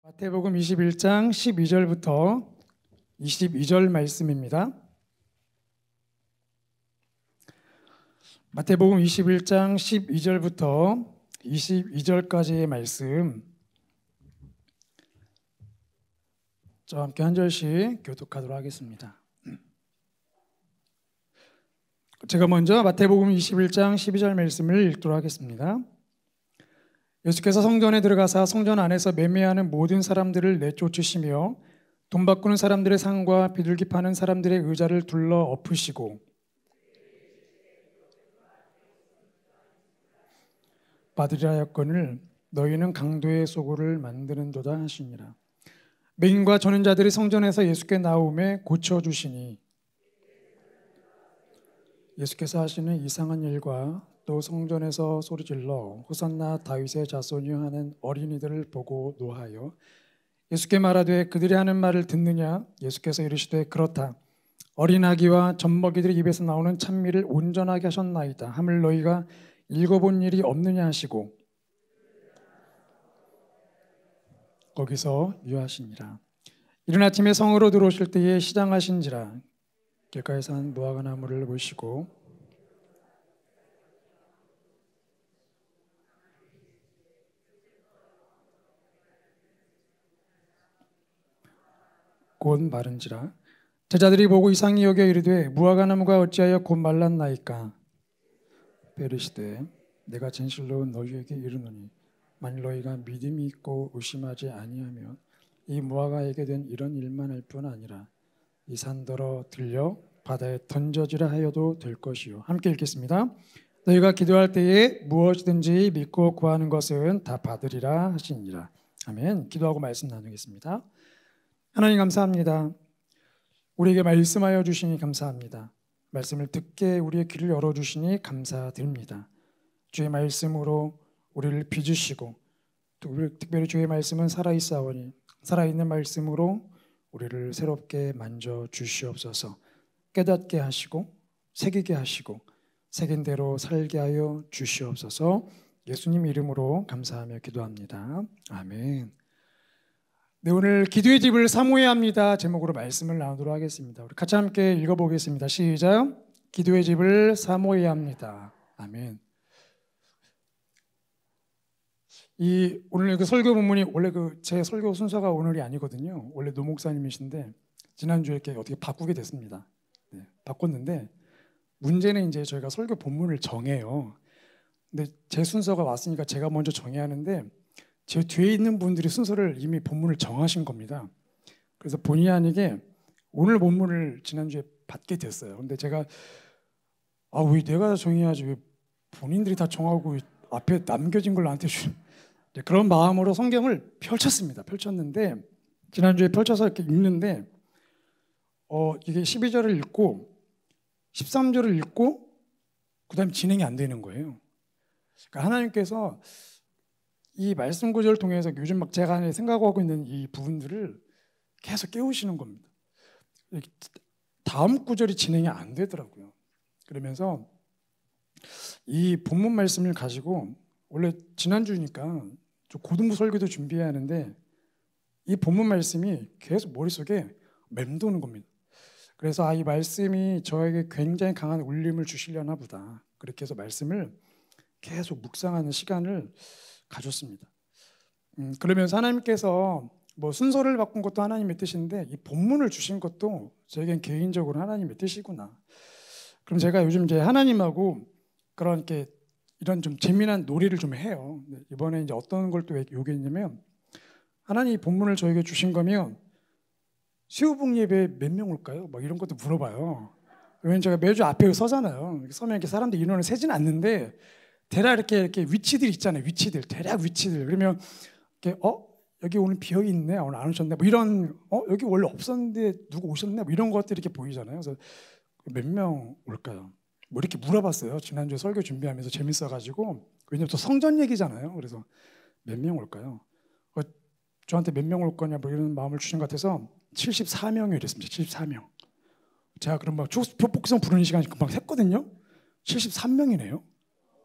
마태복음 21장 12절부터 22절 말씀입니다. 마태복음 21장 12절부터 22절까지의 말씀, 저와 함께 한 절씩 교독하도록 하겠습니다. 제가 먼저 마태복음 21장 12절 말씀을 읽도록 하겠습니다. 예수께서 성전에 들어가사 성전 안에서 매매하는 모든 사람들을 내쫓으시며 돈 바꾸는 사람들의 상과 비둘기 파는 사람들의 의자를 둘러 엎으시고 받으리라 하였거늘 너희는 강도의 소굴을 만드는도다 하시니라. 맹인과 저는 자들이 성전에서 예수께 나오매 고쳐주시니 예수께서 하시는 이상한 일과 또 성전에서 소리질러 호산나 다윗의 자손이여 하는 어린이들을 보고 노하여 예수께 말하되 그들이 하는 말을 듣느냐? 예수께서 이르시되 그렇다. 어린 아기와 젖먹이들의 입에서 나오는 찬미를 온전하게 하셨나이다 함을 너희가 읽어본 일이 없느냐 하시고 거기서 유하시니라. 이른 아침에 성으로 들어오실 때에 시장하신지라. 길가에서 한 무화과 나무를 보시고 곧 마른지라. 제자들이 보고 이상히 여겨 이르되 무화과 나무가 어찌하여 곧 말랐나이까. 베르시되 내가 진실로 너희에게 이르노니 만일 너희가 믿음이 있고 의심하지 아니하면 이 무화과에게 된 이런 일만 할 뿐 아니라 이 산더러 들려 바다에 던져지라 하여도 될 것이요. 함께 읽겠습니다. 너희가 기도할 때에 무엇이든지 믿고 구하는 것은 다 받으리라 하시니라. 아멘. 기도하고 말씀 나누겠습니다. 하나님 감사합니다. 우리에게 말씀하여 주시니 감사합니다. 말씀을 듣게 우리의 귀를 열어주시니 감사드립니다. 주의 말씀으로 우리를 빚으시고 특별히 주의 말씀은 살아있사오니 살아있는 말씀으로 우리를 새롭게 만져주시옵소서. 깨닫게 하시고 새기게 하시고 새긴 대로 살게 하여 주시옵소서. 예수님 이름으로 감사하며 기도합니다. 아멘. 네, 오늘 기도의 집을 사모해야 합니다 제목으로 말씀을 나누도록 하겠습니다. 우리 같이 함께 읽어보겠습니다. 시작. 기도의 집을 사모해야 합니다. 아멘. 오늘 그 설교 본문이 원래 제 설교 순서가 오늘이 아니거든요. 원래 노 목사님이신데 지난주에 이렇게 어떻게 바꾸게 됐습니다. 네, 바꿨는데 문제는 이제 저희가 설교 본문을 정해요. 근데 제 순서가 왔으니까 제가 먼저 정해야 하는데 제 뒤에 있는 분들이 순서를 이미 본문을 정하신 겁니다. 그래서 본의 아니게 오늘 본문을 지난주에 받게 됐어요. 근데 제가 왜 내가 정해야지 왜 본인들이 다 정하고 앞에 남겨진 걸 나한테 주는 그런 마음으로 성경을 펼쳤습니다. 펼쳤는데 지난주에 펼쳐서 이렇게 읽는데 이게 12절을 읽고 13절을 읽고 그 다음에 진행이 안 되는 거예요. 그러니까 하나님께서 이 말씀 구절을 통해서 요즘 막 제가 생각하고 있는 이 부분들을 계속 깨우시는 겁니다. 다음 구절이 진행이 안 되더라고요. 그러면서 이 본문 말씀을 가지고 원래 지난주니까 좀 고등부 설교도 준비해야 하는데 이 본문 말씀이 계속 머릿속에 맴도는 겁니다. 그래서 이 말씀이 저에게 굉장히 강한 울림을 주시려나 보다. 그렇게 해서 말씀을 계속 묵상하는 시간을 가졌습니다. 그러면서 하나님께서 순서를 바꾼 것도 하나님의 뜻인데 이 본문을 주신 것도 저에겐 개인적으로 하나님의 뜻이구나. 그럼 제가 요즘 이제 하나님하고 그런 이런 좀 재미난 놀이를 좀 해요. 이번에 이제 어떤 걸 또 요구했냐면 하나님 이 본문을 저에게 주신 거면 수요복 예배 몇 명 올까요? 막 이런 것도 물어봐요. 왜냐면 제가 매주 앞에 서잖아요. 서면 이렇게 사람들 인원을 세진 않는데 대략 이렇게 위치들 있잖아요. 대략 위치들. 그러면 이렇게 여기 오늘 비어 있네. 오늘 안 오셨네. 뭐 이런 여기 원래 없었는데 누구 오셨네. 뭐 이런 것들이 이렇게 보이잖아요. 그래서 몇 명 올까요? 뭐 이렇게 물어봤어요. 지난주에 설교 준비하면서 재밌어가지고 왜냐면 또 성전 얘기잖아요. 그래서 몇 명 올까요? 저한테 몇 명 올 거냐 뭐 이런 마음을 주신 것 같아서 74명이 이랬습니다. 74명. 제가 그럼 막 표복성 부르는 시간이 금방 샜거든요. 73명이네요.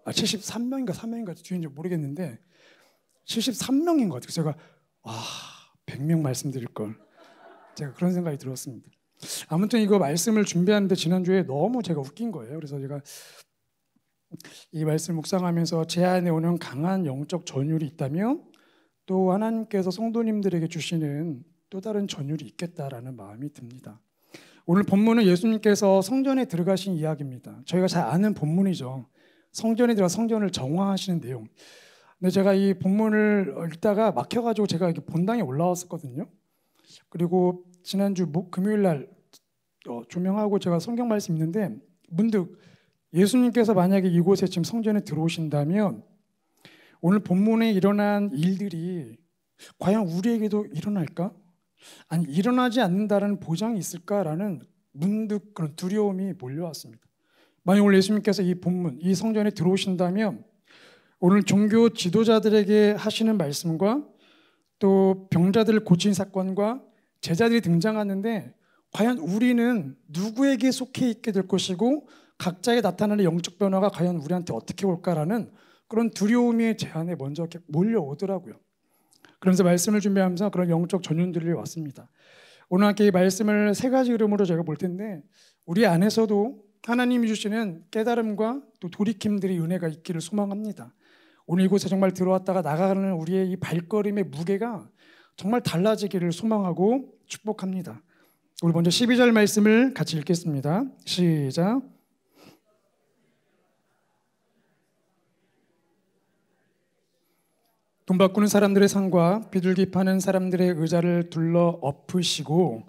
73명인가 3명인가 뒤인지 모르겠는데 73명인 것 같아요. 제가 100명 말씀드릴 걸. 제가 그런 생각이 들었습니다. 아무튼 이거 말씀을 준비하는데 지난주에 너무 제가 웃긴 거예요. 그래서 제가 이 말씀 묵상하면서 제 안에 오는 강한 영적 전율이 있다면 또 하나님께서 성도님들에게 주시는 또 다른 전율이 있겠다라는 마음이 듭니다. 오늘 본문은 예수님께서 성전에 들어가신 이야기입니다. 저희가 잘 아는 본문이죠. 성전에 들어가 성전을 정화하시는 내용. 근데 제가 이 본문을 읽다가 막혀가지고 제가 이렇게 본당에 올라왔었거든요. 그리고 지난주 금요일 날 조명하고 제가 성경 말씀 읽는데 문득 예수님께서 만약에 이곳에 지금 성전에 들어오신다면 오늘 본문에 일어난 일들이 과연 우리에게도 일어날까? 아니 일어나지 않는다는 보장이 있을까라는 문득 그런 두려움이 몰려왔습니다. 만약 오늘 예수님께서 이 본문, 이 성전에 들어오신다면 오늘 종교 지도자들에게 하시는 말씀과 또 병자들을 고친 사건과 제자들이 등장하는데 과연 우리는 누구에게 속해 있게 될 것이고 각자에 나타나는 영적 변화가 과연 우리한테 어떻게 올까라는 그런 두려움이 제 안에 먼저 이렇게 몰려오더라고요. 그러면서 말씀을 준비하면서 그런 영적 전율들이 왔습니다. 오늘 함께 이 말씀을 세 가지 흐름으로 제가 볼 텐데 우리 안에서도 하나님이 주시는 깨달음과 또 돌이킴들의 은혜가 있기를 소망합니다. 오늘 이곳에 정말 들어왔다가 나가는 우리의 이 발걸음의 무게가 정말 달라지기를 소망하고 축복합니다. 우리 먼저 12절 말씀을 같이 읽겠습니다. 시작. 돈 바꾸는 사람들의 상과 비둘기 파는 사람들의 의자를 둘러 엎으시고.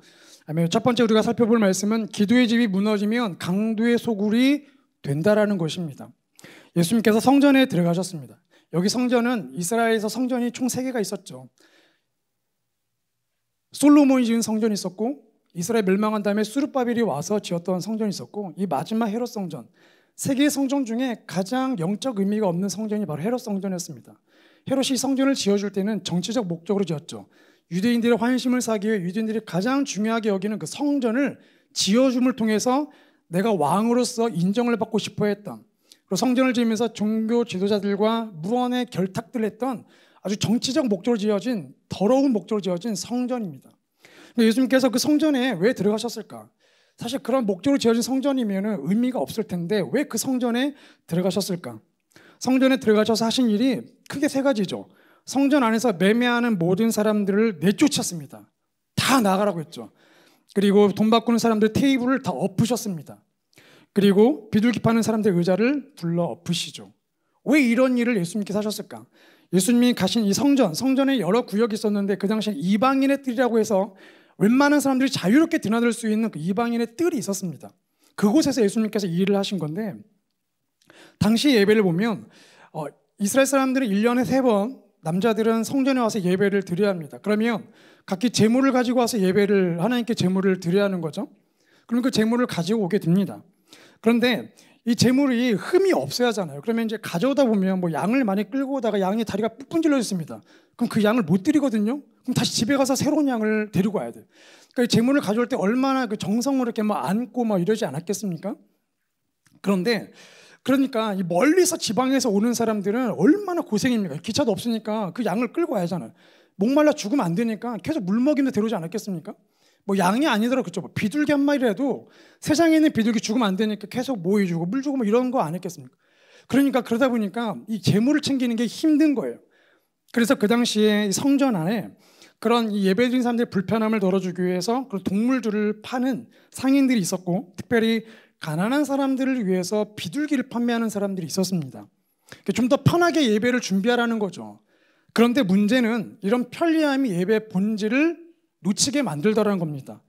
아멘. 첫 번째 우리가 살펴볼 말씀은 기도의 집이 무너지면 강도의 소굴이 된다라는 것입니다. 예수님께서 성전에 들어가셨습니다. 여기 성전은 이스라엘에서 성전이 총 3개가 있었죠. 솔로몬이 지은 성전이 있었고 이스라엘 멸망한 다음에 수르바벨이 와서 지었던 성전이 있었고 이 마지막 헤롯 성전, 3개의 성전 중에 가장 영적 의미가 없는 성전이 바로 헤롯 성전이었습니다. 헤롯이 성전을 지어줄 때는 정치적 목적으로 지었죠. 유대인들의 환심을 사기 위해 유대인들이 가장 중요하게 여기는 그 성전을 지어줌을 통해서 내가 왕으로서 인정을 받고 싶어 했던, 그리고 성전을 지으면서 종교 지도자들과 무언의 결탁들을 했던 아주 정치적 목적으로 지어진, 더러운 목적으로 지어진 성전입니다. 예수님께서 그 성전에 왜 들어가셨을까? 사실 그런 목적으로 지어진 성전이면 의미가 없을 텐데 왜 그 성전에 들어가셨을까? 성전에 들어가셔서 하신 일이 크게 3가지죠. 성전 안에서 매매하는 모든 사람들을 내쫓았습니다. 다 나가라고 했죠. 그리고 돈 바꾸는 사람들 테이블을 다 엎으셨습니다. 그리고 비둘기 파는 사람들의 의자를 둘러 엎으시죠. 왜 이런 일을 예수님께서 하셨을까? 예수님이 가신 이 성전에 여러 구역이 있었는데 그 당시에 이방인의 뜰이라고 해서 웬만한 사람들이 자유롭게 드나들 수 있는 그 이방인의 뜰이 있었습니다. 그곳에서 예수님께서 이 일을 하신 건데 당시 예배를 보면 이스라엘 사람들은 1년에 3번 남자들은 성전에 와서 예배를 드려야 합니다. 그러면 각기 제물을 가지고 와서 예배를 하나님께 제물을 드려야 하는 거죠. 그럼 그 제물을 가지고 오게 됩니다. 그런데 이 제물이 흠이 없어야 하잖아요. 그러면 이제 가져오다 보면 뭐 양을 많이 끌고 오다가 양의 다리가 푹 분질러 있습니다. 그럼 그 양을 못 드리거든요. 그럼 다시 집에 가서 새로운 양을 데리고 와야 돼요. 그러니까 제물을 가져올 때 얼마나 그 정성으로 이렇게 막 안고 막 이러지 않았겠습니까? 그러니까 이 멀리서 지방에서 오는 사람들은 얼마나 고생입니까? 기차도 없으니까 그 양을 끌고 와야잖아요. 목말라 죽으면 안 되니까 계속 물 먹이면서 데려오지 않았겠습니까? 뭐 양이 아니더라도 그렇죠. 뭐 비둘기 한 마리라도 세상에 있는 비둘기 죽으면 안 되니까 계속 모이 주고 물 주고 뭐 이런 거 안 했겠습니까? 그러니까 그러다 보니까 이 재물을 챙기는 게 힘든 거예요. 그래서 그 당시에 성전 안에 그런 이 예배드린 사람들의 불편함을 덜어주기 위해서 그런 동물들을 파는 상인들이 있었고 특별히 가난한 사람들을 위해서 비둘기를 판매하는 사람들이 있었습니다. 좀 더 편하게 예배를 준비하라는 거죠. 그런데 문제는 이런 편리함이 예배 본질을 놓치게 만들더라는 겁니다.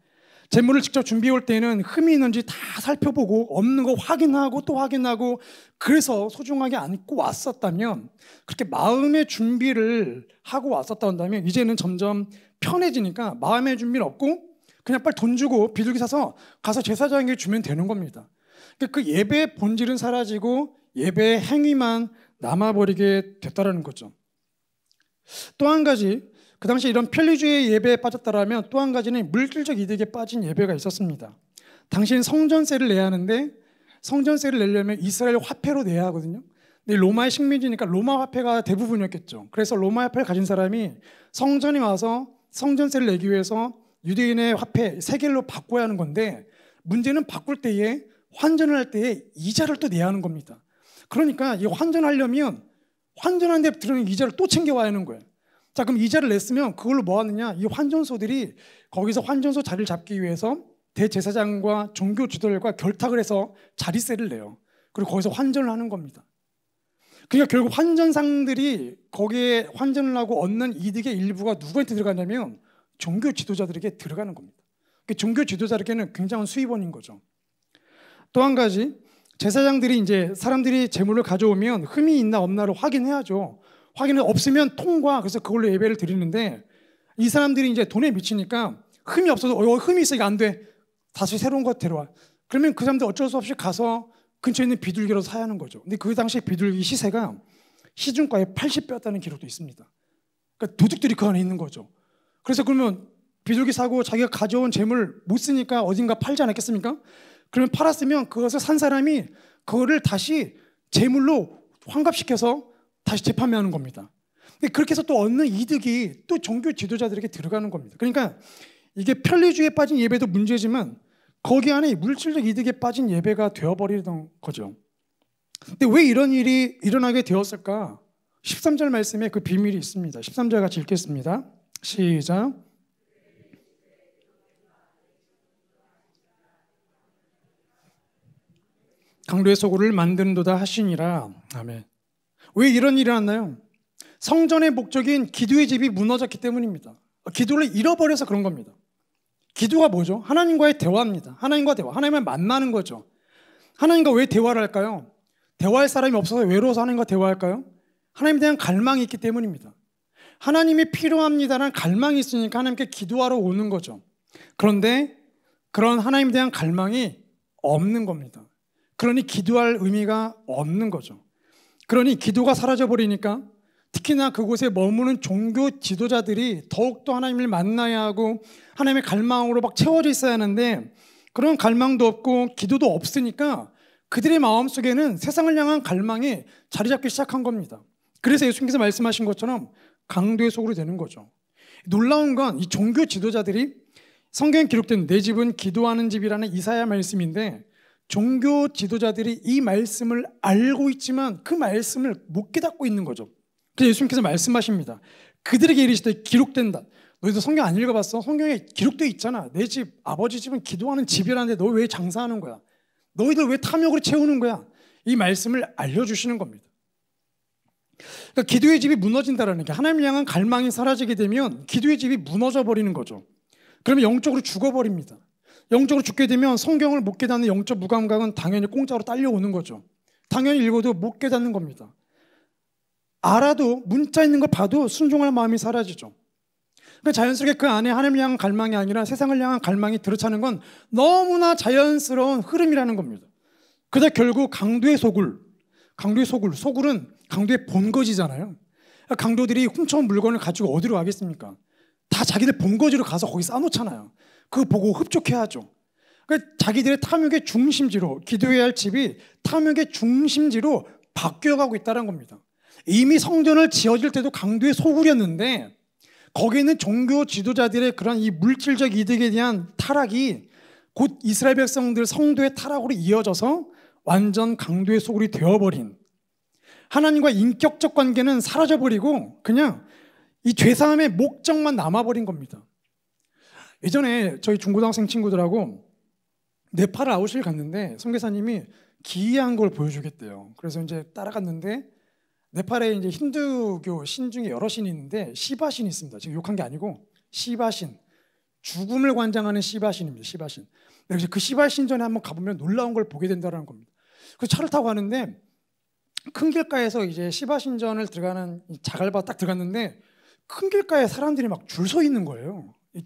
제물을 직접 준비해 올 때는 흠이 있는지 다 살펴보고 없는 거 확인하고 또 확인하고 그래서 소중하게 안고 왔었다면, 그렇게 마음의 준비를 하고 왔었다 한다면 이제는 점점 편해지니까 마음의 준비는 없고 그냥 빨리 돈 주고 비둘기 사서 가서 제사장에게 주면 되는 겁니다. 그 예배의 본질은 사라지고 예배의 행위만 남아버리게 됐다는 거죠. 또 한 가지, 그 당시 이런 편리주의 예배에 빠졌다라면 또 한 가지는 물질적 이득에 빠진 예배가 있었습니다. 당시엔 성전세를 내야 하는데 성전세를 내려면 이스라엘 화폐로 내야 하거든요. 근데 로마의 식민지니까 로마 화폐가 대부분이었겠죠. 그래서 로마 화폐를 가진 사람이 성전에 와서 성전세를 내기 위해서 유대인의 화폐 세겔로 바꿔야 하는 건데, 문제는 바꿀 때에 환전을 할 때에 이자를 또 내야 하는 겁니다. 그러니까 이 환전하려면 환전한 데 들어오는 이자를 또 챙겨와야 하는 거예요. 자, 그럼 이자를 냈으면 그걸로 뭐 하느냐? 이 환전소들이 거기서 환전소 자리를 잡기 위해서 대제사장과 종교 지도자들과 결탁을 해서 자리세를 내요. 그리고 거기서 환전을 하는 겁니다. 그러니까 결국 환전상들이 거기에 환전을 하고 얻는 이득의 일부가 누구한테 들어가냐면 종교 지도자들에게 들어가는 겁니다. 종교 지도자에게는 굉장한 수입원인 거죠. 또 한 가지, 제사장들이 이제 사람들이 재물을 가져오면 흠이 있나 없나를 확인해야죠. 확인을 없으면 통과, 그래서 그걸로 예배를 드리는데, 이 사람들이 이제 돈에 미치니까 흠이 없어도 흠이 있으니까 안 돼. 다시 새로운 것 데려와. 그러면 그 사람들 어쩔 수 없이 가서 근처에 있는 비둘기로 사야 하는 거죠. 근데 그 당시 비둘기 시세가 시중가에 80배였다는 기록도 있습니다. 그러니까 도둑들이 그 안에 있는 거죠. 그래서 그러면 비둘기 사고 자기가 가져온 재물 못 쓰니까 어딘가 팔지 않았겠습니까? 그러면 팔았으면 그것을 산 사람이 그거를 다시 재물로 환갑시켜서 다시 재판매하는 겁니다. 그렇게 해서 또 얻는 이득이 또 종교 지도자들에게 들어가는 겁니다. 그러니까 이게 편리주의에 빠진 예배도 문제지만 거기 안에 물질적 이득에 빠진 예배가 되어버리던 거죠. 근데 왜 이런 일이 일어나게 되었을까? 13절 말씀에 그 비밀이 있습니다. 13절 같이 읽겠습니다. 시작. 강도의 소굴을 만드는도다 하시니라. 아멘. 왜 이런 일이 일어났나요? 성전의 목적인 기도의 집이 무너졌기 때문입니다. 기도를 잃어버려서 그런 겁니다. 기도가 뭐죠? 하나님과의 대화입니다. 하나님과 대화, 하나님을 만나는 거죠. 하나님과 왜 대화를 할까요? 대화할 사람이 없어서 외로워서 하나님과 대화할까요? 하나님에 대한 갈망이 있기 때문입니다. 하나님이 필요합니다라는 갈망이 있으니까 하나님께 기도하러 오는 거죠. 그런데 그런 하나님에 대한 갈망이 없는 겁니다. 그러니 기도할 의미가 없는 거죠. 그러니 기도가 사라져버리니까 특히나 그곳에 머무는 종교 지도자들이 더욱더 하나님을 만나야 하고 하나님의 갈망으로 막 채워져 있어야 하는데 그런 갈망도 없고 기도도 없으니까 그들의 마음속에는 세상을 향한 갈망이 자리 잡기 시작한 겁니다. 그래서 예수님께서 말씀하신 것처럼 강도의 속으로 되는 거죠. 놀라운 건 이 종교 지도자들이 성경에 기록된 내 집은 기도하는 집이라는 이사야 말씀인데 종교 지도자들이 이 말씀을 알고 있지만 그 말씀을 못 깨닫고 있는 거죠. 그래서 예수님께서 말씀하십니다. 그들에게 이르시되 기록된다. 너희도 성경 안 읽어봤어? 성경에 기록되어 있잖아. 내 집, 아버지 집은 기도하는 집이라는데 너 왜 장사하는 거야? 너희들 왜 탐욕으로 채우는 거야? 이 말씀을 알려주시는 겁니다. 그러니까 기도의 집이 무너진다는 게 하나님을 향한 갈망이 사라지게 되면 기도의 집이 무너져 버리는 거죠. 그러면 영적으로 죽어버립니다. 영적으로 죽게 되면 성경을 못 깨닫는 영적 무감각은 당연히 공짜로 딸려오는 거죠. 당연히 읽어도 못 깨닫는 겁니다. 알아도 문자 있는 걸 봐도 순종할 마음이 사라지죠. 그러니까 자연스럽게 그 안에 하나님을 향한 갈망이 아니라 세상을 향한 갈망이 들어차는 건 너무나 자연스러운 흐름이라는 겁니다. 그러다 결국 강도의 소굴, 소굴은 강도의 본거지잖아요. 강도들이 훔쳐온 물건을 가지고 어디로 가겠습니까? 다 자기들 본거지로 가서 거기 쌓아놓잖아요. 그거 보고 흡족해하죠. 그러니까 자기들의 탐욕의 중심지로, 기도해야 할 집이 탐욕의 중심지로 바뀌어가고 있다는 겁니다. 이미 성전을 지어질 때도 강도의 소굴이었는데 거기에 있는 종교 지도자들의 그런 이 물질적 이득에 대한 타락이 곧 이스라엘 백성들 성도의 타락으로 이어져서 완전 강도의 소굴이 되어버린, 하나님과 인격적 관계는 사라져버리고 그냥 이 죄사함의 목적만 남아버린 겁니다. 예전에 저희 중고등학생 친구들하고 네팔 아웃을 갔는데 선교사님이 기이한 걸 보여주겠대요. 그래서 이제 따라갔는데 네팔에 이제 힌두교 신 중에 여러 신이 있는데 시바신이 있습니다. 지금 욕한 게 아니고 시바신, 죽음을 관장하는 시바신입니다. 시바신. 그래서 그 시바신전에 한번 가보면 놀라운 걸 보게 된다는 겁니다. 그 차를 타고 가는데 큰 길가에서 이제 시바신전을 들어가는 자갈바 딱 들어갔는데 큰 길가에 사람들이 막 줄 서 있는 거예요. 이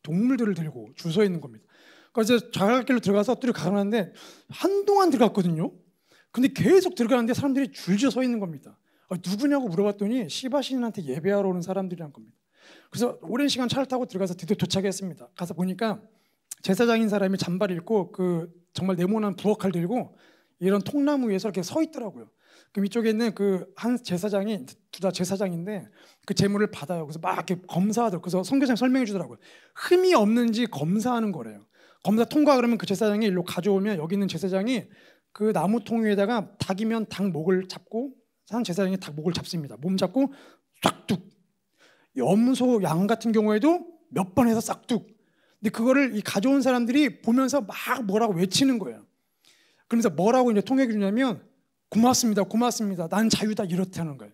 동물들을 들고 줄 서 있는 겁니다. 그래서 자갈길로 들어가서 뚜리 가는데 한동안 들어갔거든요. 근데 계속 들어가는데 사람들이 줄지어 서 있는 겁니다. 누구냐고 물어봤더니 시바신한테 예배하러 오는 사람들이란 겁니다. 그래서 오랜 시간 차를 타고 들어가서 드디어 도착했습니다. 가서 보니까 제사장인 사람이 잠바를 입고 그 정말 네모난 부엌칼 들고 이런 통나무 위에서 이렇게 서 있더라고요. 그럼 이쪽에 있는 그 한 제사장이 둘 다 제사장인데 그 제물을 받아요. 그래서 막 이렇게 검사하더라고요. 그래서 선교사님 설명해 주더라고요. 흠이 없는지 검사하는 거래요. 검사 통과 그러면 그 제사장이 일로 가져오면 여기 있는 제사장이 그 나무 통 위에다가 닭이면 닭 목을 잡고 한 제사장이 닭 목을 잡습니다. 몸 잡고 싹둑. 염소 양 같은 경우에도 몇 번 해서 싹둑. 근데 그거를 이 가져온 사람들이 보면서 막 뭐라고 외치는 거예요. 그러면서 뭐라고 이제 통역해 주냐면 고맙습니다, 고맙습니다. 난 자유다 이렇다는 거예요.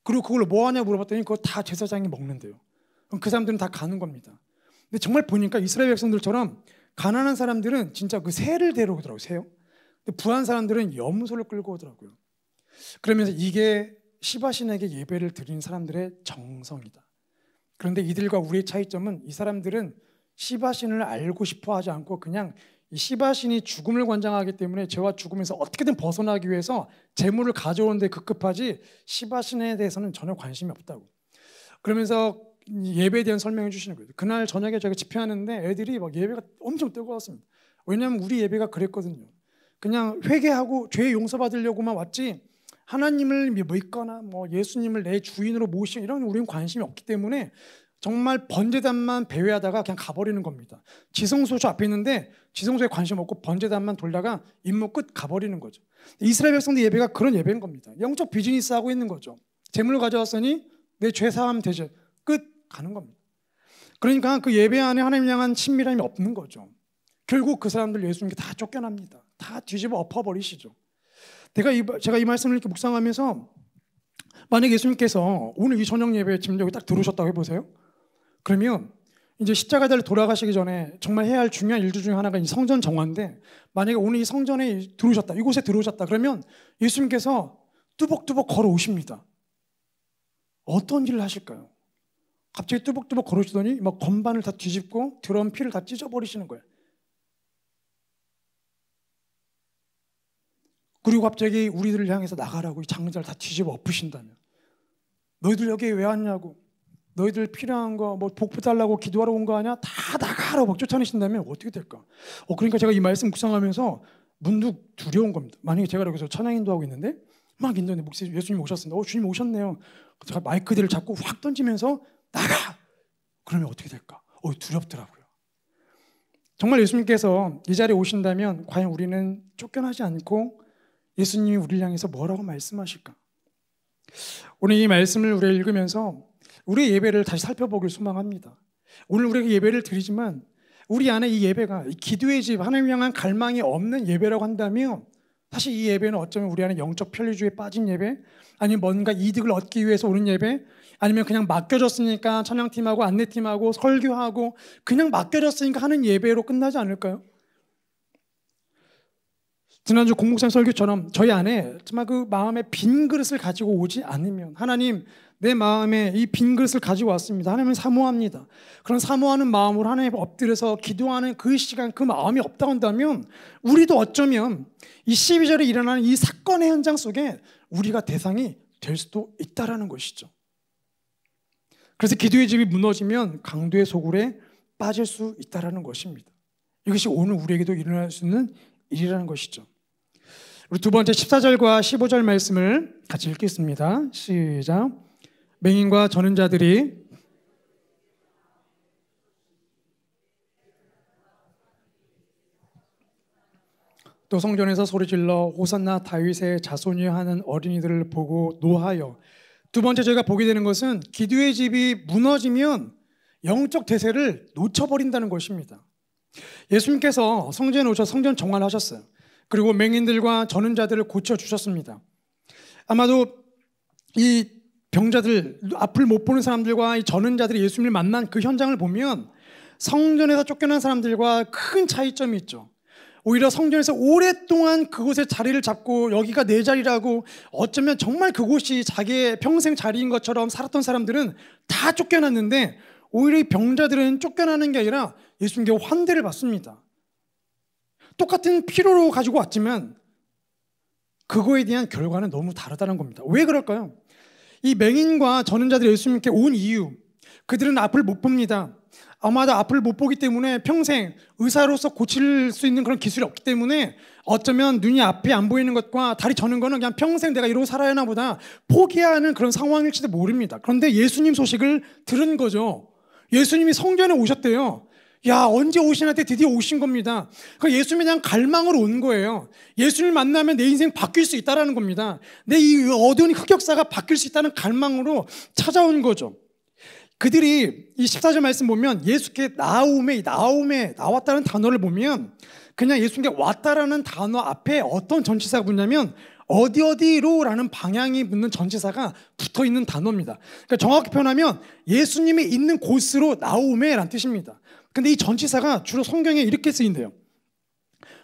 그리고 그걸 뭐 하냐 물어봤더니 그거 다 제사장이 먹는데요. 그럼 그 사람들은 다 가는 겁니다. 근데 정말 보니까 이스라엘 백성들처럼 가난한 사람들은 진짜 그 새를 데려오더라고요. 새요. 근데 부한 사람들은 염소를 끌고 오더라고요. 그러면서 이게 시바신에게 예배를 드리는 사람들의 정성이다. 그런데 이들과 우리의 차이점은 이 사람들은 시바신을 알고 싶어 하지 않고 그냥 이 시바신이 죽음을 관장하기 때문에 죄와 죽음에서 어떻게든 벗어나기 위해서 재물을 가져오는데 급급하지 시바신에 대해서는 전혀 관심이 없다고. 그러면서 예배에 대한 설명해 주시는 거예요. 그날 저녁에 제가 집회하는데 애들이 막 예배가 엄청 뜨거웠습니다. 왜냐하면 우리 예배가 그랬거든요. 그냥 회개하고 죄 용서받으려고만 왔지 하나님을 믿거나 뭐 예수님을 내 주인으로 모시는 이런 우리는 관심이 없기 때문에 정말 번제단만 배회하다가 그냥 가버리는 겁니다. 지성소 저 앞에 있는데 지성소에 관심 없고 번제단만 돌다가 임무 끝 가버리는 거죠. 이스라엘 백성들 예배가 그런 예배인 겁니다. 영적 비즈니스 하고 있는 거죠. 재물 가져왔으니 내 죄 사함 되죠. 끝 가는 겁니다. 그러니까 그 예배 안에 하나님 향한 친밀함이 없는 거죠. 결국 그 사람들 예수님께 다 쫓겨납니다. 다 뒤집어 엎어버리시죠. 제가 이 말씀을 이렇게 묵상하면서 만약 예수님께서 오늘 이 저녁 예배 지금 여기 딱 들어오셨다고 해보세요. 그러면 이제 십자가를 돌아가시기 전에 정말 해야 할 중요한 일들 중에 하나가 이 성전 정화인데 만약에 오늘 이 성전에 들어오셨다, 이곳에 들어오셨다 그러면 예수님께서 뚜벅뚜벅 걸어오십니다. 어떤 일을 하실까요? 갑자기 뚜벅뚜벅 걸어오시더니 막 건반을 다 뒤집고 드럼 피를 다 찢어버리시는 거예요. 그리고 갑자기 우리들을 향해서 나가라고 이 장자를 다 뒤집어 엎으신다면 너희들 여기에 왜 왔냐고 너희들 필요한 거 뭐 복부 달라고 기도하러 온 거 아니야? 다 나가라고 막 쫓아내신다면 어떻게 될까? 그러니까 제가 이 말씀 묵상하면서 문득 두려운 겁니다. 만약에 제가 여기서 찬양 인도하고 있는데 막 인도하는데 목사님 예수님 오셨습니다. 주님 오셨네요. 제가 마이크들을 잡고 확 던지면서 나가! 그러면 어떻게 될까? 두렵더라고요. 정말 예수님께서 이 자리에 오신다면 과연 우리는 쫓겨나지 않고 예수님이 우리를 향해서 뭐라고 말씀하실까? 오늘 이 말씀을 우리가 읽으면서 우리의 예배를 다시 살펴보길 소망합니다. 오늘 우리가 예배를 드리지만 우리 안에 이 예배가 기도의 집, 하나님 향한 갈망이 없는 예배라고 한다면 사실 이 예배는 어쩌면 우리 안에 영적 편리주의에 빠진 예배, 아니면 뭔가 이득을 얻기 위해서 오는 예배, 아니면 그냥 맡겨졌으니까 찬양팀하고 안내팀하고 설교하고 그냥 맡겨졌으니까 하는 예배로 끝나지 않을까요? 지난주 공목장 설교처럼 저희 안에 정말 그 마음에 빈 그릇을 가지고 오지 않으면 하나님 내 마음에 이 빈 그릇을 가지고 왔습니다. 하나님은 사모합니다. 그런 사모하는 마음으로 하나님 엎드려서 기도하는 그 시간 그 마음이 없다 한다면 우리도 어쩌면 이 12절에 일어나는 이 사건의 현장 속에 우리가 대상이 될 수도 있다라는 것이죠. 그래서 기도의 집이 무너지면 강도의 소굴에 빠질 수 있다라는 것입니다. 이것이 오늘 우리에게도 일어날 수 있는 일이라는 것이죠. 우리 두 번째 14절과 15절 말씀을 같이 읽겠습니다. 시작. 맹인과 저는 자들이 또 성전에서 소리질러 호산나 다윗의 자손이여 하는 어린이들을 보고 노하여. 두 번째 저희가 보게 되는 것은 기도의 집이 무너지면 영적 대세를 놓쳐버린다는 것입니다. 예수님께서 성전에 오셔서 성전 정화를 하셨어요. 그리고 맹인들과 저는 자들을 고쳐주셨습니다. 아마도 이 병자들, 앞을 못 보는 사람들과 이 저는 자들이 예수님을 만난 그 현장을 보면 성전에서 쫓겨난 사람들과 큰 차이점이 있죠. 오히려 성전에서 오랫동안 그곳에 자리를 잡고 여기가 내 자리라고 어쩌면 정말 그곳이 자기의 평생 자리인 것처럼 살았던 사람들은 다 쫓겨났는데 오히려 이 병자들은 쫓겨나는 게 아니라 예수님께 환대를 받습니다. 똑같은 필요로 가지고 왔지만 그거에 대한 결과는 너무 다르다는 겁니다. 왜 그럴까요? 이 맹인과 저는 자들이 예수님께 온 이유, 그들은 앞을 못 봅니다. 아마도 앞을 못 보기 때문에 평생 의사로서 고칠 수 있는 그런 기술이 없기 때문에 어쩌면 눈이 앞이 안 보이는 것과 다리 저는 거는 그냥 평생 내가 이러고 살아야 하나 보다 포기하는 그런 상황일지도 모릅니다. 그런데 예수님 소식을 들은 거죠. 예수님이 성전에 오셨대요. 야, 언제 오시나 때 드디어 오신 겁니다. 그 예수님에 대한 갈망으로 온 거예요. 예수님을 만나면 내 인생 바뀔 수 있다는 겁니다. 내 이 어두운 흑역사가 바뀔 수 있다는 갈망으로 찾아온 거죠. 그들이 이 14절 말씀 보면 예수께 나옴에 나왔다는 단어를 보면 그냥 예수님께 왔다라는 단어 앞에 어떤 전치사가 붙냐면 어디로라는 방향이 붙는 전치사가 붙어 있는 단어입니다. 그러니까 정확히 표현하면 예수님이 있는 곳으로 나오메라는 뜻입니다. 근데 이 전치사가 주로 성경에 이렇게 쓰인대요.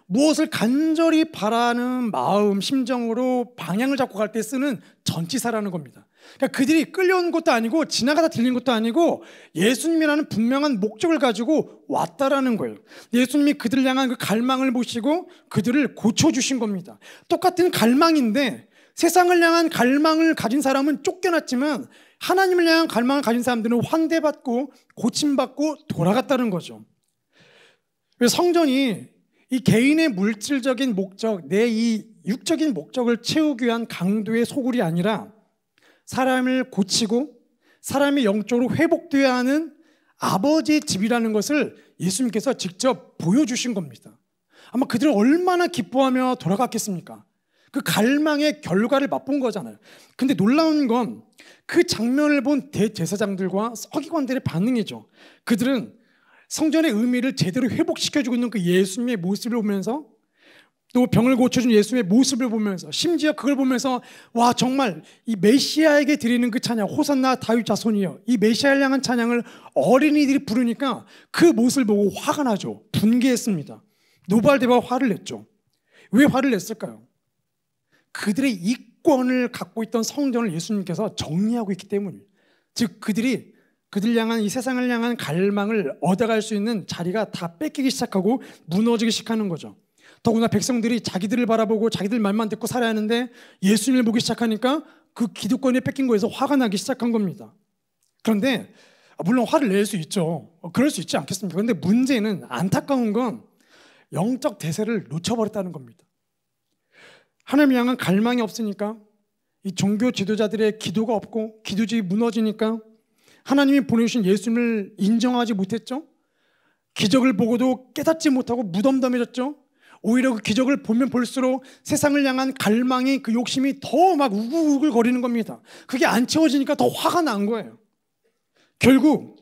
무엇을 간절히 바라는 마음, 심정으로 방향을 잡고 갈 때 쓰는 전치사라는 겁니다. 그러니까 그들이 끌려온 것도 아니고 지나가다 들린 것도 아니고 예수님이라는 분명한 목적을 가지고 왔다라는 거예요. 예수님이 그들을 향한 그 갈망을 보시고 그들을 고쳐주신 겁니다. 똑같은 갈망인데 세상을 향한 갈망을 가진 사람은 쫓겨났지만 하나님을 향한 갈망을 가진 사람들은 환대받고 고침받고 돌아갔다는 거죠. 그래서 성전이 이 개인의 물질적인 목적, 내 이 육적인 목적을 채우기 위한 강도의 소굴이 아니라 사람을 고치고 사람이 영적으로 회복되어야 하는 아버지의 집이라는 것을 예수님께서 직접 보여주신 겁니다. 아마 그들은 얼마나 기뻐하며 돌아갔겠습니까? 그 갈망의 결과를 맛본 거잖아요. 근데 놀라운 건 그 장면을 본 대제사장들과 서기관들의 반응이죠. 그들은 성전의 의미를 제대로 회복시켜주고 있는 그 예수님의 모습을 보면서 또 병을 고쳐준 예수님의 모습을 보면서 심지어 그걸 보면서 와 정말 이 메시아에게 드리는 그 찬양 호산나 다윗 자손이여 이 메시아를 향한 찬양을 어린이들이 부르니까 그 모습을 보고 화가 나죠. 분개했습니다. 노발대발 화를 냈죠. 왜 화를 냈을까요? 그들의 이권을 갖고 있던 성전을 예수님께서 정리하고 있기 때문이에요. 즉 그들 향한 이 세상을 향한 갈망을 얻어갈 수 있는 자리가 다 뺏기기 시작하고 무너지기 시작하는 거죠. 더구나 백성들이 자기들을 바라보고 자기들 말만 듣고 살아야 하는데 예수님을 보기 시작하니까 그 기득권이 뺏긴 거에서 화가 나기 시작한 겁니다. 그런데 물론 화를 낼 수 있죠. 그럴 수 있지 않겠습니까? 그런데 문제는 안타까운 건 영적 대세를 놓쳐버렸다는 겁니다. 하나님을 향한 갈망이 없으니까 이 종교 지도자들의 기도가 없고 기도집이 무너지니까 하나님이 보내주신 예수님을 인정하지 못했죠. 기적을 보고도 깨닫지 못하고 무덤덤해졌죠. 오히려 그 기적을 보면 볼수록 세상을 향한 갈망이 그 욕심이 더 막 우글우글 거리는 겁니다. 그게 안 채워지니까 더 화가 난 거예요. 결국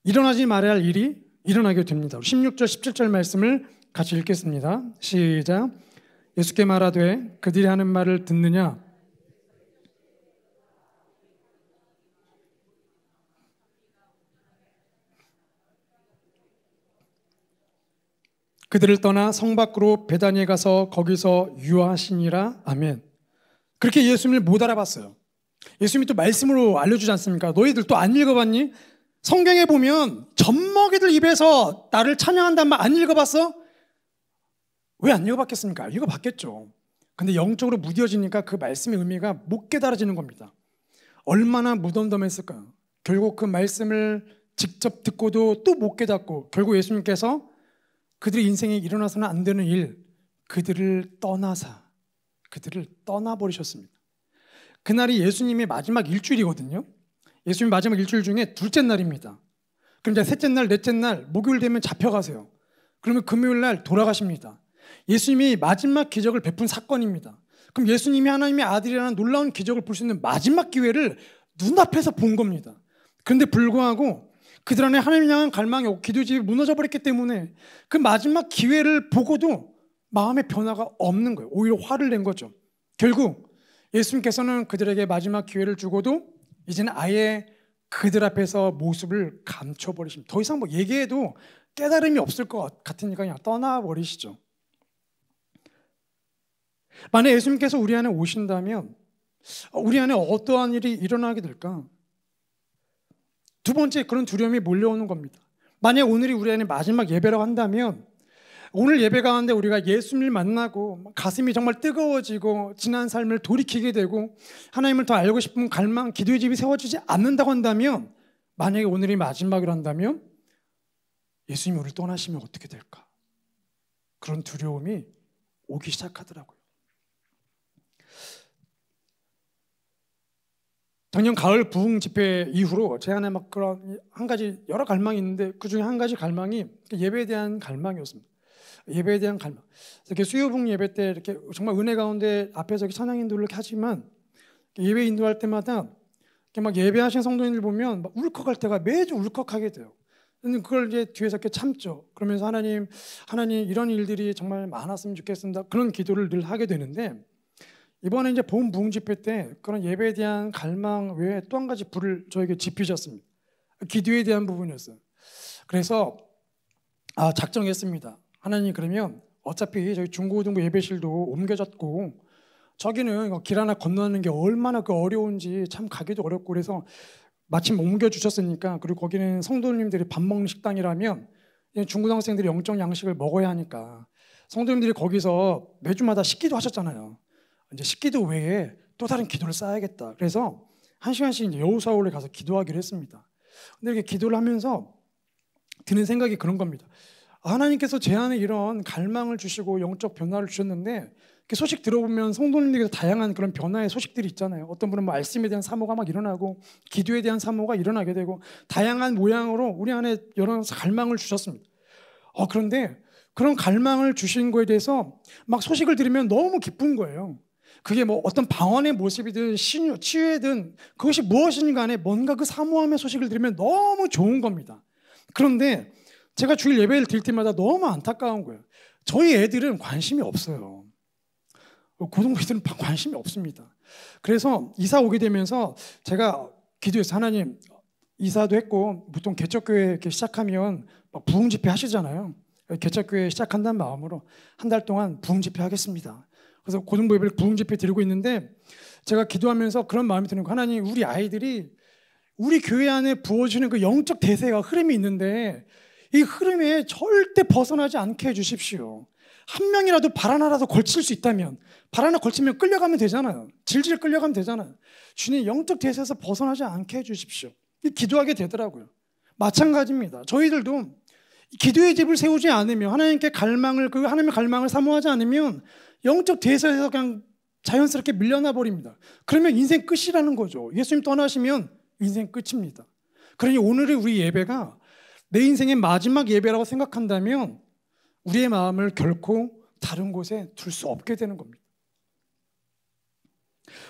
일어나지 말아야 할 일이 일어나게 됩니다. 16절 17절 말씀을 같이 읽겠습니다. 시작. 예수께 말하되 그들이 하는 말을 듣느냐? 그들을 떠나 성 밖으로 베다니에 가서 거기서 유하시니라. 아멘. 그렇게 예수님을 못 알아봤어요. 예수님이 또 말씀으로 알려주지 않습니까? 너희들 또 안 읽어봤니? 성경에 보면 젖먹이들 입에서 나를 찬양한다는 말 안 읽어봤어? 왜 안 읽어봤겠습니까? 읽어봤겠죠. 근데 영적으로 무뎌지니까 그 말씀의 의미가 못 깨달아지는 겁니다. 얼마나 무덤덤했을까요? 결국 그 말씀을 직접 듣고도 또 못 깨닫고 결국 예수님께서 그들의 인생에 일어나서는 안 되는 일, 그들을 떠나버리셨습니다. 그날이 예수님의 마지막 일주일이거든요. 예수님 마지막 일주일 중에 둘째 날입니다. 그럼 이제 셋째 날, 넷째 날, 목요일 되면 잡혀가세요. 그러면 금요일 날 돌아가십니다. 예수님이 마지막 기적을 베푼 사건입니다. 그럼 예수님이 하나님의 아들이라는 놀라운 기적을 볼 수 있는 마지막 기회를 눈앞에서 본 겁니다. 그런데 불구하고 그들 안에 하나님 향한 갈망이 없고 기도집이 무너져 버렸기 때문에 그 마지막 기회를 보고도 마음의 변화가 없는 거예요. 오히려 화를 낸 거죠. 결국 예수님께서는 그들에게 마지막 기회를 주고도 이제는 아예 그들 앞에서 모습을 감춰버리십니다. 더 이상 뭐 얘기해도 깨달음이 없을 것 같으니까 그냥 떠나버리시죠. 만약 예수님께서 우리 안에 오신다면 우리 안에 어떠한 일이 일어나게 될까? 두 번째, 그런 두려움이 몰려오는 겁니다. 만약 오늘이 우리 안에 마지막 예배라고 한다면 오늘 예배 가운데 우리가 예수님을 만나고 가슴이 정말 뜨거워지고 지난 삶을 돌이키게 되고 하나님을 더 알고 싶은 갈망, 기도의 집이 세워지지 않는다고 한다면 만약에 오늘이 마지막이란다면 예수님이 우리를 떠나시면 어떻게 될까? 그런 두려움이 오기 시작하더라고요. 작년 가을 부흥 집회 이후로 제 안에 막 그런 한 가지 여러 갈망이 있는데 그 중에 한 가지 갈망이 예배에 대한 갈망이었습니다. 예배에 대한 갈망. 이렇게 수요부흥 예배 때 이렇게 정말 은혜 가운데 앞에서 찬양 인도를 이렇게 하지만 예배 인도할 때마다 이렇게 막 예배하신 성도님들 보면 막 울컥할 때가 매주 울컥하게 돼요. 근데 그걸 이제 뒤에서 이렇게 참죠. 그러면서 하나님 이런 일들이 정말 많았으면 좋겠습니다. 그런 기도를 늘 하게 되는데 이번에 이제 봄 부흥 집회 때 그런 예배에 대한 갈망 외에 또 한 가지 불을 저에게 지피셨습니다. 기도에 대한 부분이었어요. 그래서 작정했습니다. 하나님 그러면 어차피 저희 중고등부 예배실도 옮겨졌고 저기는 길 하나 건너는 게 얼마나 어려운지 참 가기도 어렵고 그래서 마침 옮겨주셨으니까 그리고 거기는 성도님들이 밥 먹는 식당이라면 중고등학생들이 영적 양식을 먹어야 하니까 성도님들이 거기서 매주마다 식기도 하셨잖아요. 이제 식기도 외에 또 다른 기도를 쌓아야겠다. 그래서 한 시간씩 이제 여호사올에 가서 기도하기로 했습니다. 근데 이렇게 기도를 하면서 드는 생각이 그런 겁니다. 하나님께서 제 안에 이런 갈망을 주시고 영적 변화를 주셨는데 소식 들어보면 성도님들께서 다양한 그런 변화의 소식들이 있잖아요. 어떤 분은 말씀에 대한 사모가 막 일어나고 기도에 대한 사모가 일어나게 되고 다양한 모양으로 우리 안에 여러 갈망을 주셨습니다. 그런데 그런 갈망을 주신 거에 대해서 막 소식을 들으면 너무 기쁜 거예요. 그게 뭐 어떤 방언의 모습이든 치유든 그것이 무엇이든 간에 뭔가 그 사모함의 소식을 들으면 너무 좋은 겁니다. 그런데 제가 주일 예배를 드릴 때마다 너무 안타까운 거예요. 저희 애들은 관심이 없어요. 고등부들은 관심이 없습니다. 그래서 이사 오게 되면서 제가 기도해서 하나님 이사도 했고 보통 개척교회 이렇게 시작하면 막 부흥 집회 하시잖아요. 개척교회 시작한다는 마음으로 한 달 동안 부흥 집회 하겠습니다. 그래서 고등부 예배를 부흥 집회 드리고 있는데 제가 기도하면서 그런 마음이 드는 거 하나님 우리 아이들이 우리 교회 안에 부어지는 그 영적 대세가 흐름이 있는데 이 흐름에 절대 벗어나지 않게 해주십시오. 한 명이라도 발 하나라도 걸칠 수 있다면 발 하나 걸치면 끌려가면 되잖아요. 질질 끌려가면 되잖아요. 주님 영적 대세에서 벗어나지 않게 해주십시오. 기도하게 되더라고요. 마찬가지입니다. 저희들도 기도의 집을 세우지 않으면 하나님께 하나님의 갈망을 사모하지 않으면 영적 대세에서 그냥 자연스럽게 밀려나 버립니다. 그러면 인생 끝이라는 거죠. 예수님 떠나시면 인생 끝입니다. 그러니 오늘의 우리 예배가 내 인생의 마지막 예배라고 생각한다면 우리의 마음을 결코 다른 곳에 둘 수 없게 되는 겁니다.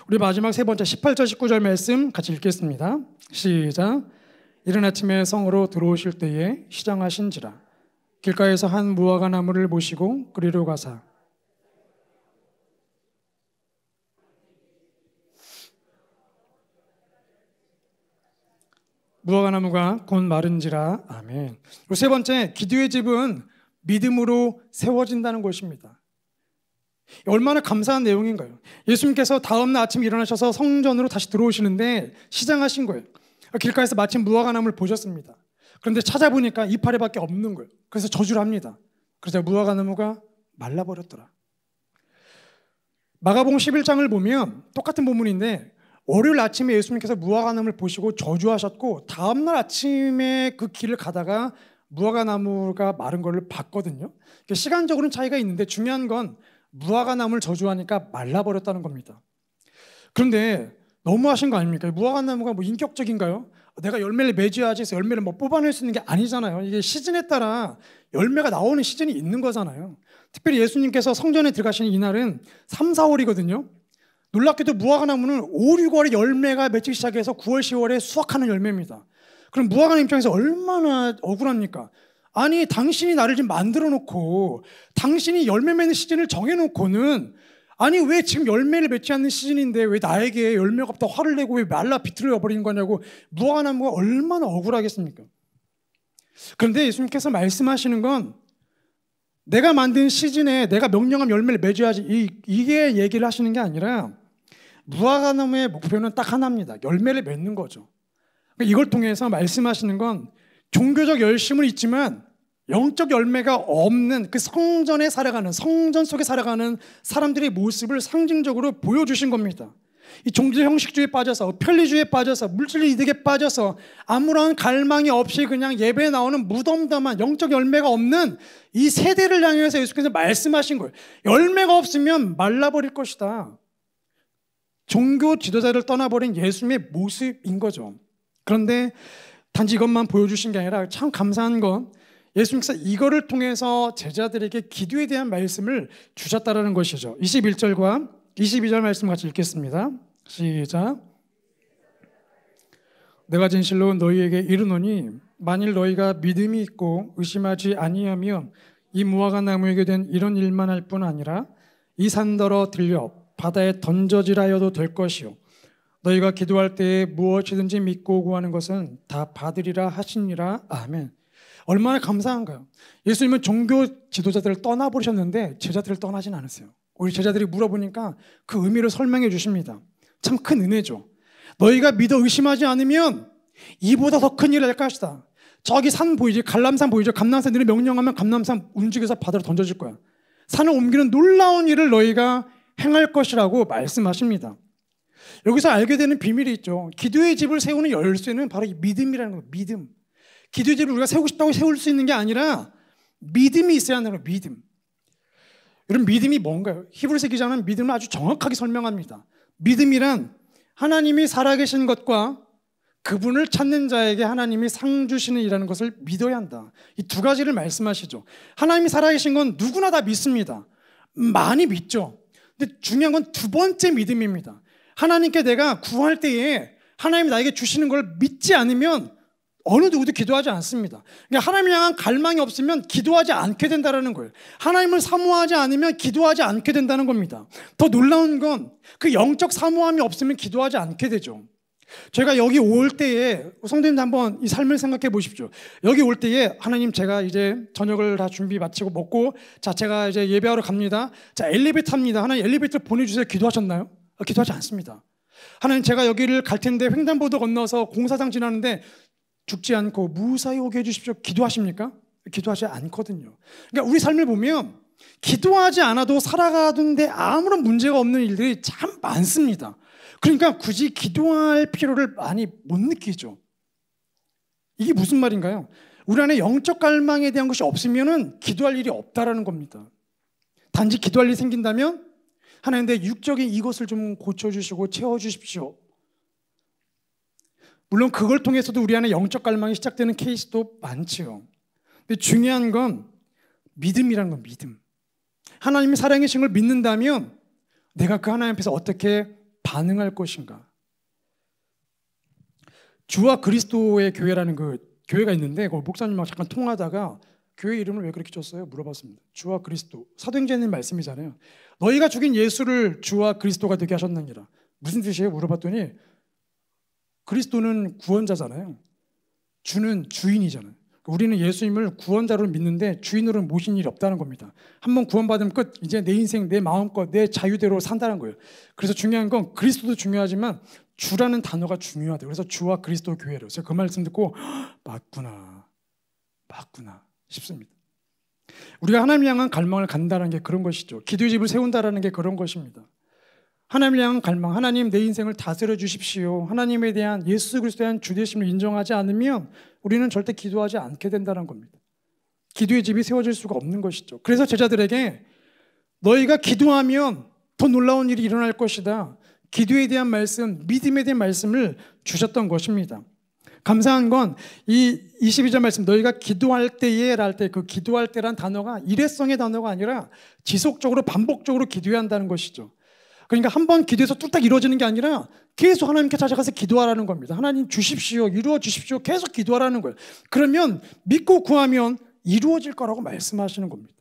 우리 마지막 세 번째 18절 19절 말씀 같이 읽겠습니다. 시작. 이른 아침에 성으로 들어오실 때에 시장하신지라 길가에서 한 무화과 나무를 보시고 그리로 가사 무화과 나무가 곧 마른지라. 아멘. 세 번째 기도의 집은 믿음으로 세워진다는 것입니다. 얼마나 감사한 내용인가요? 예수님께서 다음날 아침에 일어나셔서 성전으로 다시 들어오시는데 시장하신 거예요. 길가에서 마침 무화과 나무를 보셨습니다. 그런데 찾아보니까 이파리밖에 없는 거예요. 그래서 저주를 합니다. 그래서 무화과 나무가 말라버렸더라. 마가복음 11장을 보면 똑같은 본문인데 월요일 아침에 예수님께서 무화과 나무를 보시고 저주하셨고 다음날 아침에 그 길을 가다가 무화과 나무가 마른 걸 봤거든요. 시간적으로는 차이가 있는데 중요한 건 무화과 나무를 저주하니까 말라버렸다는 겁니다. 그런데 너무하신 거 아닙니까? 무화과 나무가 뭐 인격적인가요? 내가 열매를 맺어야지 해서 열매를 뭐 뽑아낼 수 있는 게 아니잖아요. 이게 시즌에 따라 열매가 나오는 시즌이 있는 거잖아요. 특별히 예수님께서 성전에 들어가시는 이날은 3, 4월이거든요. 놀랍게도 무화과 나무는 5, 6월에 열매가 맺기 시작해서 9월, 10월에 수확하는 열매입니다. 그럼 무화과 나무 입장에서 얼마나 억울합니까? 아니 당신이 나를 지금 만들어 놓고 당신이 열매 맺는 시즌을 정해놓고는 아니 왜 지금 열매를 맺지 않는 시즌인데 왜 나에게 열매가 없다 화를 내고 왜 말라 비틀어 버리는 거냐고 무화과 나무가 얼마나 억울하겠습니까? 그런데 예수님께서 말씀하시는 건 내가 만든 시즌에 내가 명령한 열매를 맺어야지 이게 얘기를 하시는 게 아니라 무화과 나무의 목표는 딱 하나입니다. 열매를 맺는 거죠. 이걸 통해서 말씀하시는 건 종교적 열심은 있지만 영적 열매가 없는 그 성전에 살아가는 성전 속에 살아가는 사람들의 모습을 상징적으로 보여주신 겁니다. 이 종교 형식주의에 빠져서, 편리주의에 빠져서, 물질 이득에 빠져서 아무런 갈망이 없이 그냥 예배에 나오는 무덤덤한 영적 열매가 없는 이 세대를 향해서 예수께서 말씀하신 거예요. 열매가 없으면 말라버릴 것이다. 종교 지도자를 떠나버린 예수님의 모습인 거죠. 그런데 단지 이것만 보여주신 게 아니라 참 감사한 건 예수님께서 이거를 통해서 제자들에게 기도에 대한 말씀을 주셨다는 것이죠. 21절과 22절 말씀 같이 읽겠습니다. 시작. 내가 진실로 너희에게 이르노니 만일 너희가 믿음이 있고 의심하지 아니하면 이 무화과 나무에게 된 이런 일만 할 뿐 아니라 이 산더러 들려 바다에 던져지라여도 될 것이요 너희가 기도할 때에 무엇이든지 믿고 구하는 것은 다 받으리라 하시니라. 아멘. 얼마나 감사한가요? 예수님은 종교 지도자들을 떠나버리셨는데 제자들을 떠나진 않았어요. 우리 제자들이 물어보니까 그 의미를 설명해 주십니다. 참 큰 은혜죠. 너희가 믿어 의심하지 않으면 이보다 더 큰 일을 할 것이다. 저기 산 보이지? 갈람산 보이죠? 감람산 너희 명령하면 감람산 움직여서 바다로 던져질 거야. 산을 옮기는 놀라운 일을 너희가 행할 것이라고 말씀하십니다. 여기서 알게 되는 비밀이 있죠. 기도의 집을 세우는 열쇠는 바로 이 믿음이라는 거예요. 믿음. 기도의 집을 우리가 세우고 싶다고 세울 수 있는 게 아니라 믿음이 있어야 하는 거예요. 믿음. 여러분 믿음이 뭔가요? 히브리서 기자는 믿음을 아주 정확하게 설명합니다. 믿음이란 하나님이 살아계신 것과 그분을 찾는 자에게 하나님이 상 주시는 이라는 것을 믿어야 한다. 이 두 가지를 말씀하시죠. 하나님이 살아계신 건 누구나 다 믿습니다. 많이 믿죠. 근데 중요한 건 두 번째 믿음입니다. 하나님께 내가 구할 때에 하나님이 나에게 주시는 걸 믿지 않으면 어느 누구도 기도하지 않습니다. 그러니까 하나님을 향한 갈망이 없으면 기도하지 않게 된다는 거예요. 하나님을 사모하지 않으면 기도하지 않게 된다는 겁니다. 더 놀라운 건 그 영적 사모함이 없으면 기도하지 않게 되죠. 제가 여기 올 때에 성도님들 한번 이 삶을 생각해 보십시오. 여기 올 때에 하나님 제가 이제 저녁을 다 준비 마치고 먹고 자 제가 이제 예배하러 갑니다. 자 엘리베이터 탑니다. 하나님 엘리베이터 보내주세요. 기도하셨나요? 기도하지 않습니다. 하나님 제가 여기를 갈 텐데 횡단보도 건너서 공사장 지나는데 죽지 않고 무사히 오게 해주십시오. 기도하십니까? 기도하지 않거든요. 그러니까 우리 삶을 보면 기도하지 않아도 살아가는데 아무런 문제가 없는 일들이 참 많습니다. 그러니까 굳이 기도할 필요를 많이 못 느끼죠. 이게 무슨 말인가요? 우리 안에 영적 갈망에 대한 것이 없으면 기도할 일이 없다라는 겁니다. 단지 기도할 일이 생긴다면 하나님 내 육적인 이것을 좀 고쳐주시고 채워주십시오. 물론 그걸 통해서도 우리 안에 영적 갈망이 시작되는 케이스도 많지요. 근데 중요한 건 믿음이라는 건 믿음. 하나님이 살아계신 걸 믿는다면 내가 그 하나님 앞에서 어떻게 반응할 것인가. 주와 그리스도의 교회라는 그 교회가 있는데 그 목사님하고 잠깐 통하다가 교회 이름을 왜 그렇게 줬어요? 물어봤습니다. 주와 그리스도. 사도행전의 말씀이잖아요. 너희가 죽인 예수를 주와 그리스도가 되게 하셨느니라. 무슨 뜻이에요? 물어봤더니 그리스도는 구원자잖아요. 주는 주인이잖아요. 우리는 예수님을 구원자로 믿는데 주인으로는 모신 일이 없다는 겁니다. 한번 구원받으면 끝. 이제 내 인생, 내 마음껏, 내 자유대로 산다는 거예요. 그래서 중요한 건 그리스도도 중요하지만 주라는 단어가 중요하대요. 그래서 주와 그리스도 교회로. 제가 그 말씀 듣고 맞구나 싶습니다. 우리가 하나님을 향한 갈망을 간다는 게 그런 것이죠. 기도의 집을 세운다는 게 그런 것입니다. 하나님을 향한 갈망, 하나님 내 인생을 다스려 주십시오. 하나님에 대한 예수 그리스도에 대한 주되심을 인정하지 않으면 우리는 절대 기도하지 않게 된다는 겁니다. 기도의 집이 세워질 수가 없는 것이죠. 그래서 제자들에게 너희가 기도하면 더 놀라운 일이 일어날 것이다. 기도에 대한 말씀, 믿음에 대한 말씀을 주셨던 것입니다. 감사한 건 이 22절 말씀 너희가 기도할 때에 랄 때 그 기도할 때란 단어가 일회성의 단어가 아니라 지속적으로 반복적으로 기도해야 한다는 것이죠. 그러니까 한 번 기도해서 뚝딱 이루어지는 게 아니라 계속 하나님께 찾아가서 기도하라는 겁니다. 하나님 주십시오. 이루어 주십시오. 계속 기도하라는 거예요. 그러면 믿고 구하면 이루어질 거라고 말씀하시는 겁니다.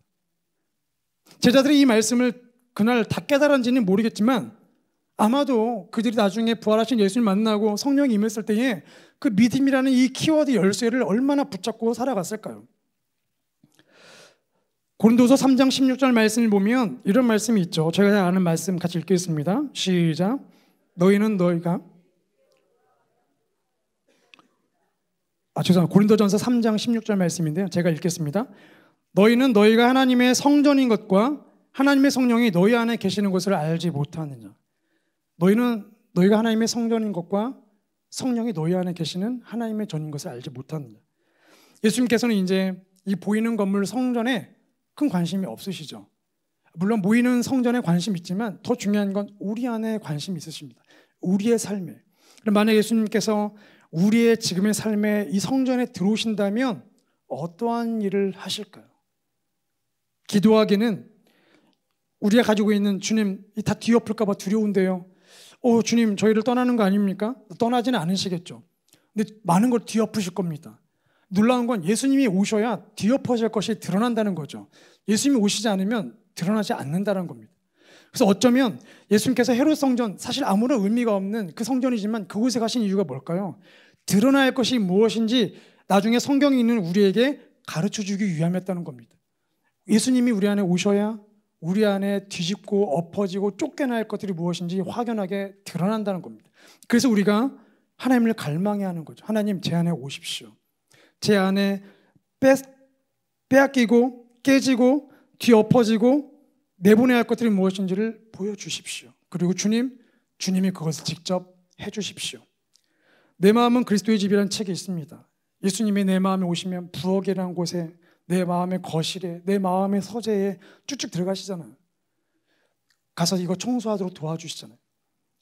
제자들이 이 말씀을 그날 다 깨달은지는 모르겠지만 아마도 그들이 나중에 부활하신 예수님 만나고 성령이 임했을 때에 그 믿음이라는 이 키워드 열쇠를 얼마나 붙잡고 살아갔을까요? 고린도서 3장 16절 말씀을 보면 이런 말씀이 있죠. 제가 잘 아는 말씀 같이 읽겠습니다. 시작. 너희는 너희가 죄송합니다. 고린도전서 3장 16절 말씀인데요. 제가 읽겠습니다. 너희는 너희가 하나님의 성전인 것과 하나님의 성령이 너희 안에 계시는 것을 알지 못하느냐. 너희는 너희가 하나님의 성전인 것과 성령이 너희 안에 계시는 하나님의 전인 것을 알지 못하느냐. 예수님께서는 이제 이 보이는 건물 성전에 큰 관심이 없으시죠. 물론 보이는 성전에 관심 있지만 더 중요한 건 우리 안에 관심이 있으십니다. 우리의 삶에. 그럼 만약 예수님께서 우리의 지금의 삶에 이 성전에 들어오신다면 어떠한 일을 하실까요? 기도하기는 우리가 가지고 있는 주님 다 뒤엎을까 봐 두려운데요. 주님 저희를 떠나는 거 아닙니까? 떠나지는 않으시겠죠. 근데 많은 걸 뒤엎으실 겁니다. 놀라운 건 예수님이 오셔야 뒤엎어질 것이 드러난다는 거죠. 예수님이 오시지 않으면 드러나지 않는다는 겁니다. 그래서 어쩌면 예수님께서 헤롯 성전, 사실 아무런 의미가 없는 그 성전이지만 그곳에 가신 이유가 뭘까요? 드러나야 할 것이 무엇인지 나중에 성경에 있는 우리에게 가르쳐주기 위함이었다는 겁니다. 예수님이 우리 안에 오셔야 우리 안에 뒤집고 엎어지고 쫓겨나야 할 것들이 무엇인지 확연하게 드러난다는 겁니다. 그래서 우리가 하나님을 갈망해야 하는 거죠. 하나님 제 안에 오십시오. 제 안에 빼앗기고 깨지고 뒤엎어지고 내보내야 할 것들이 무엇인지를 보여주십시오. 그리고 주님이 그것을 직접 해주십시오. 내 마음은 그리스도의 집이라는 책이 있습니다. 예수님이 내 마음에 오시면 부엌이라는 곳에, 내 마음의 거실에, 내 마음의 서재에 쭉쭉 들어가시잖아요. 가서 이거 청소하도록 도와주시잖아요.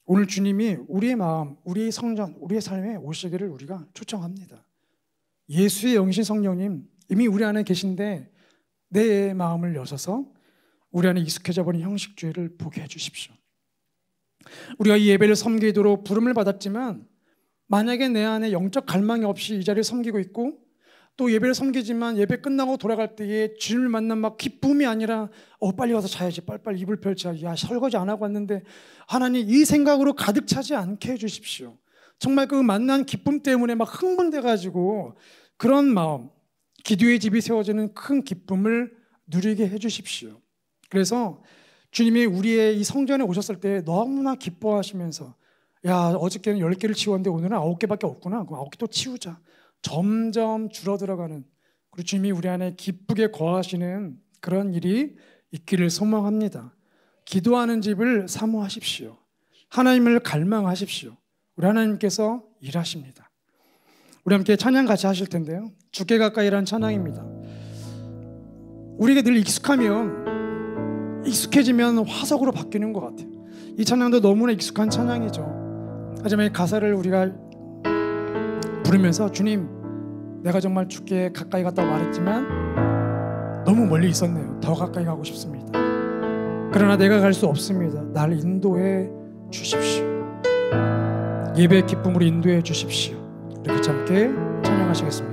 오늘 주님이 우리의 마음, 우리의 성전, 우리의 삶에 오시기를 우리가 초청합니다. 예수의 영신 성령님 이미 우리 안에 계신데 내 마음을 여셔서 우리 안에 익숙해져 버린 형식주의를 보게 해주십시오. 우리가 이 예배를 섬기도록 부름을 받았지만 만약에 내 안에 영적 갈망이 없이 이 자리를 섬기고 있고 또 예배를 섬기지만 예배 끝나고 돌아갈 때에 주님을 만난 막 기쁨이 아니라 빨리 와서 자야지, 빨리빨리 이불 펼쳐야지, 야 설거지 안 하고 왔는데, 하나님 이 생각으로 가득 차지 않게 해주십시오. 정말 그 만난 기쁨 때문에 막 흥분돼가지고 그런 마음, 기도의 집이 세워지는 큰 기쁨을 누리게 해주십시오. 그래서 주님이 우리의 이 성전에 오셨을 때 너무나 기뻐하시면서, 야 어저께는 10개를 치웠는데 오늘은 9개밖에 없구나, 그럼 9개 또 치우자. 점점 줄어들어가는, 그리고 주님이 우리 안에 기쁘게 거하시는 그런 일이 있기를 소망합니다. 기도하는 집을 사모하십시오. 하나님을 갈망하십시오. 우리 하나님께서 일하십니다. 우리 함께 찬양 같이 하실 텐데요, 주께 가까이라는 찬양입니다. 우리가 늘 익숙해지면 화석으로 바뀌는 것 같아요. 이 찬양도 너무나 익숙한 찬양이죠. 하지만 이 가사를 우리가 부르면서, 주님 내가 정말 주께 가까이 갔다고 말했지만 너무 멀리 있었네요. 더 가까이 가고 싶습니다. 그러나 내가 갈 수 없습니다. 나를 인도해 주십시오. 예배의 기쁨으로 인도해 주십시오. 우리 같이 함께 찬양하시겠습니다.